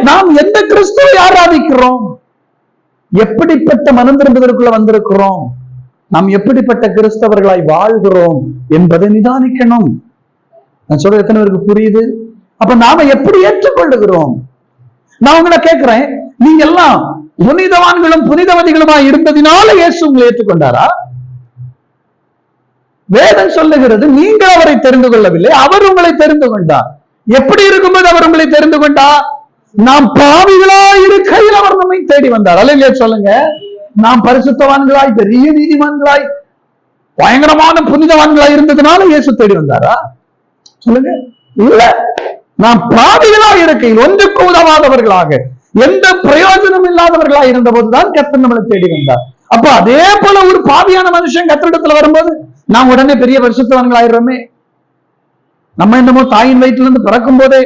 நாம் எந்த கிறிஸ்துவை ஆராதிக்கிறோம்? எப்படிப்பட்ட மனம் திரும்புவதற்குள்ள வந்திருக்கிறோம்? நாம் எப்படிப்பட்ட கிறிஸ்தவர்களாய் வாழ்கிறோம் என்பதை நிதானிக்கணும். நான் சொல்ற எத்தனை பேருக்கு புரியுது? அப்ப நாம எப்படி ஏற்றுக்கொள்ளுகிறோம்? நான் உங்களை கேட்கிறேன், நீங்க எல்லாம் புனிதவான்களும் புனிதவதிகளுமா இருந்ததினால இயேசு உங்களை ஏற்றுக்கொண்டாரா? வேதம் சொல்லுகிறது, நீங்கள் அவரை தெரிந்து கொள்ளவில்லை, அவர் உங்களை தெரிந்து கொண்டார். எப்படி இருக்கும்போது அவர் உங்களை தெரிந்து கொண்டார்? நாம் பாவிகளாய் இருக்கையில் அவர் நம்மை தேடி வந்தார். அல்லையா? சொல்லுங்க. நாம் பரிசுத்தவான்களாய், பெரிய நீதிமான்களாய், பயங்கரமான புனிதவான்களாய் இருந்ததுனால இயேசு தேடி வந்தாரா? சொல்லுங்க. இல்ல, நாம் பாவிகளாய் இருக்கையில், ஒன்றுக்கு உதவாதவர்களாக, எந்த பிரயோஜனம் இல்லாதவர்களாய் இருந்த போதுதான் கர்த்தர் நம்மளை தேடி வந்தார். அப்ப அதே போல ஒரு பாவியான மனுஷன் கர்த்தரிடத்துல வரும்போது நாம் உடனே பெரிய பரிசுத்தவான்கள் ஆயிடுறோமே. நம்ம என்னமோ தாயின் வயிற்றுல இருந்து பிறக்கும் போதே